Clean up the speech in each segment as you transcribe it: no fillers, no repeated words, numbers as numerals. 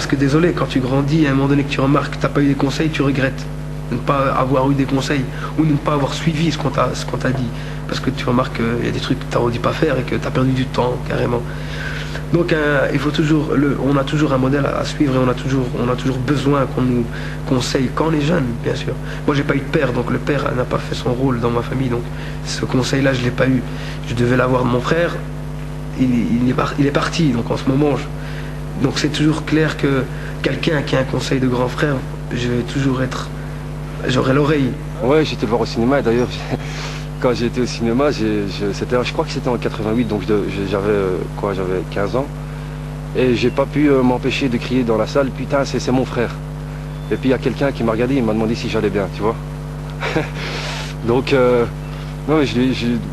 parce que désolé, quand tu grandis, à un moment donné que tu remarques que tu n'as pas eu des conseils, tu regrettes de ne pas avoir eu des conseils ou de ne pas avoir suivi ce qu'on t'a dit. Parce que tu remarques qu'il y a des trucs que tu n'aurais dû pas faire et que tu as perdu du temps, carrément. Donc il faut toujours, on a toujours un modèle à suivre et on a toujours besoin qu'on nous conseille quand on est jeune, bien sûr. Moi j'ai pas eu de père, donc le père n'a pas fait son rôle dans ma famille, donc ce conseil-là je l'ai pas eu. Je devais l'avoir de mon frère, il est parti, donc en ce moment, donc c'est toujours clair que quelqu'un qui a un conseil de grand frère, je vais toujours j'aurai l'oreille. Ouais, j'étais le voir au cinéma, et d'ailleurs, quand j'ai été au cinéma, je crois que c'était en 88, donc j'avais 15 ans. Et j'ai pas pu m'empêcher de crier dans la salle, putain, c'est mon frère. Et puis il y a quelqu'un qui m'a regardé, il m'a demandé si j'allais bien, tu vois. Donc, non,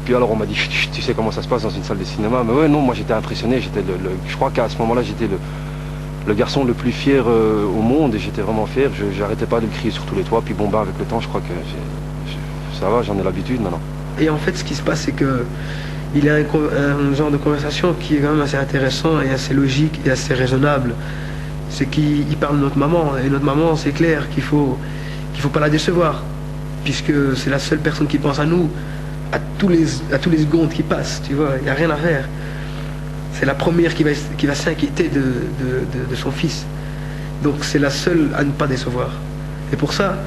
puis alors on m'a dit, tu sais comment ça se passe dans une salle de cinéma. Mais ouais, non, moi j'étais impressionné, je crois qu'à ce moment-là, j'étais le garçon le plus fier au monde, et j'étais vraiment fier. J'arrêtais pas de crier sur tous les toits, puis bon, bah, avec le temps, je crois que ça va, j'en ai l'habitude maintenant. Et en fait, ce qui se passe, c'est que il y a un genre de conversation qui est quand même assez intéressant et assez logique et assez raisonnable. C'est qu'il parle de notre maman, et notre maman, c'est clair qu'il faut pas la décevoir, puisque c'est la seule personne qui pense à nous à tous les secondes qui passent, tu vois, il n'y a rien à faire. C'est la première qui va s'inquiéter de son fils. Donc c'est la seule à ne pas décevoir. Et pour ça,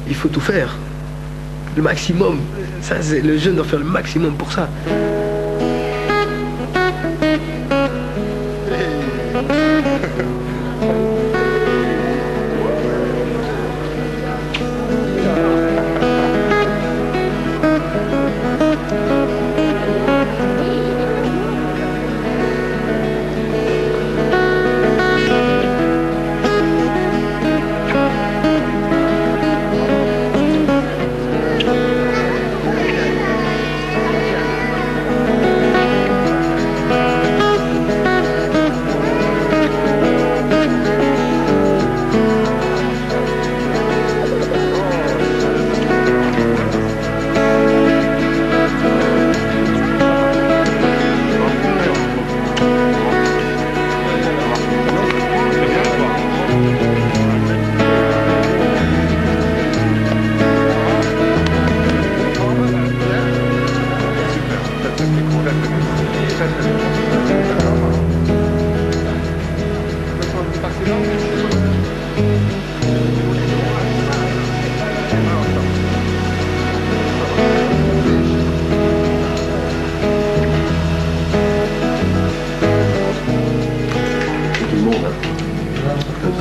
il faut tout faire. Le maximum. Le jeune doit faire le maximum pour ça.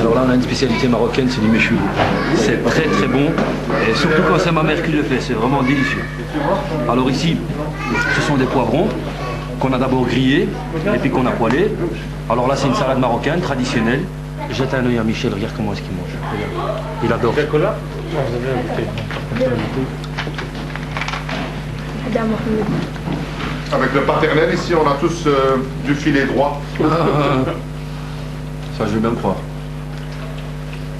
Alors là, on a une spécialité marocaine, c'est du méchoui. C'est très très bon, et surtout quand c'est ma mère qui le fait, c'est vraiment délicieux. Alors ici, ce sont des poivrons qu'on a d'abord grillés et puis qu'on a poêlés. Alors là, c'est une salade marocaine traditionnelle. Jette un œil à Michel, regarde comment est-ce qu'il mange. Regarde. Il adore. Avec le paternel, ici, on a tous du filet droit. Ça, je veux bien le croire.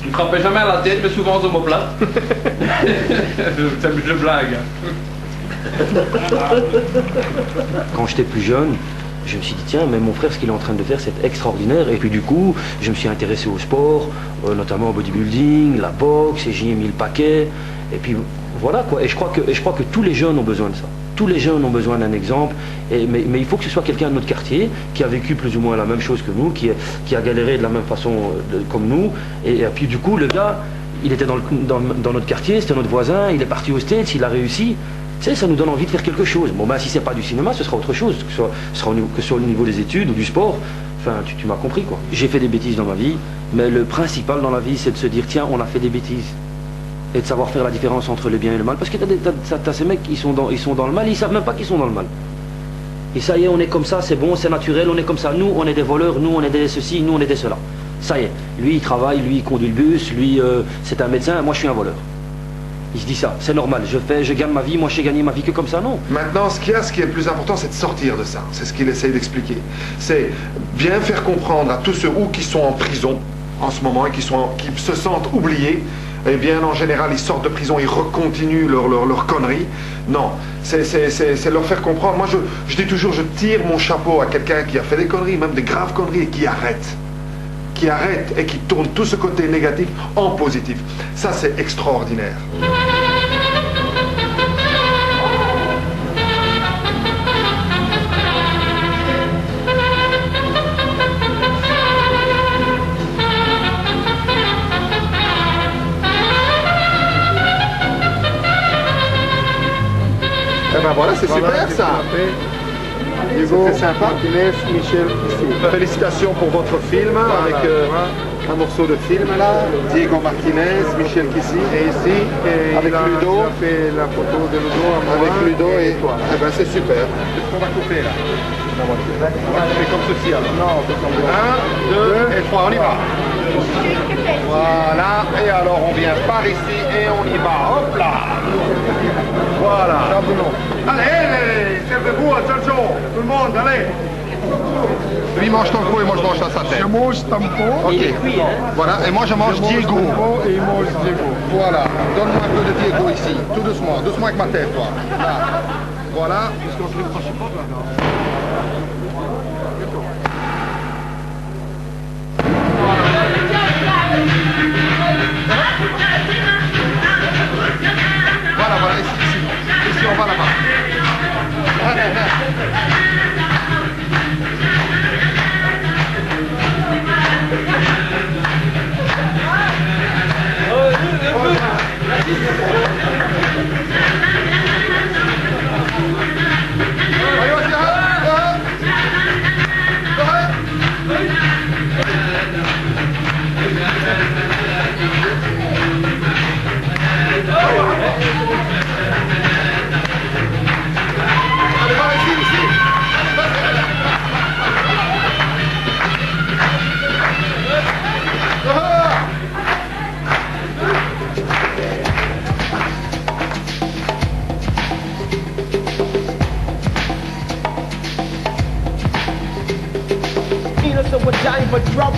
Il ne frappait jamais à la tête, mais souvent aux omoplates. Je blague. Quand j'étais plus jeune, je me suis dit, tiens, mais mon frère, ce qu'il est en train de faire, c'est extraordinaire. Et puis du coup, je me suis intéressé au sport, notamment au bodybuilding, la boxe, et j'y ai mis le paquet. Et puis voilà quoi. Et je crois que tous les jeunes ont besoin de ça. Tous les jeunes ont besoin d'un exemple, mais il faut que ce soit quelqu'un de notre quartier qui a vécu plus ou moins la même chose que nous, qui a galéré de la même façon comme nous. Et puis du coup, le gars, il était dans notre quartier, c'était notre voisin, il est parti aux States, il a réussi. Tu sais, ça nous donne envie de faire quelque chose. Bon, ben si c'est pas du cinéma, ce sera autre chose, que ce soit au niveau des études ou du sport. Enfin, tu m'as compris quoi. J'ai fait des bêtises dans ma vie, mais le principal dans la vie, c'est de se dire, tiens, on a fait des bêtises. Et de savoir faire la différence entre le bien et le mal. Parce que t'as ces mecs qui sont dans le mal, ils savent même pas qu'ils sont dans le mal. Et ça y est, on est comme ça, c'est bon, c'est naturel, on est comme ça. Nous, on est des voleurs, nous, on est des ceci, nous, on est des cela. Ça y est, lui, il travaille, lui, il conduit le bus, lui, c'est un médecin, moi, je suis un voleur. Il se dit ça, c'est normal, je gagne ma vie, moi, je sais gagner ma vie que comme ça, non. Maintenant, ce qui est le plus important, c'est de sortir de ça. C'est ce qu'il essaye d'expliquer. C'est bien faire comprendre à tous ceux qui sont en prison en ce moment et qui se sentent oubliés. Eh bien, en général, ils sortent de prison, ils recontinuent leur conneries. Non, c'est leur faire comprendre. Moi, je dis toujours, je tire mon chapeau à quelqu'un qui a fait des conneries, même des graves conneries, et qui arrête. qui arrête et qui tourne tout ce côté négatif en positif. Ça, c'est extraordinaire. Eh ben voilà, c'est super ça. Diego C'était sympa. Martinez, Michel ici. Félicitations pour votre film avec un morceau de film là. Diego Martinez, Michel Kissy. Et ici, Avec Ludo. il a fait la photo de Ludo à moi. Avec Ludo et toi. Eh ben c'est super. Qu'est-ce qu'on va couper là? On va couper comme ceci alors. Non, c'est comme 1, 2 et 3, on y va. Voilà, et alors on vient par ici et on y va. Hop là. Voilà. Allez, servez-vous à Giorgio. Tout le monde, allez. Lui mange ton coup et moi je mange sa tête. Je mange Tampo. Il est cuit, hein. Voilà, et moi je mange Diego. Tampo et il mange Diego. Voilà, donne-moi un peu de Diego ici. Tout doucement, doucement avec ma tête, toi. Là. Voilà. Voilà, ici. Ici, on va là-bas. So we're dying for drama.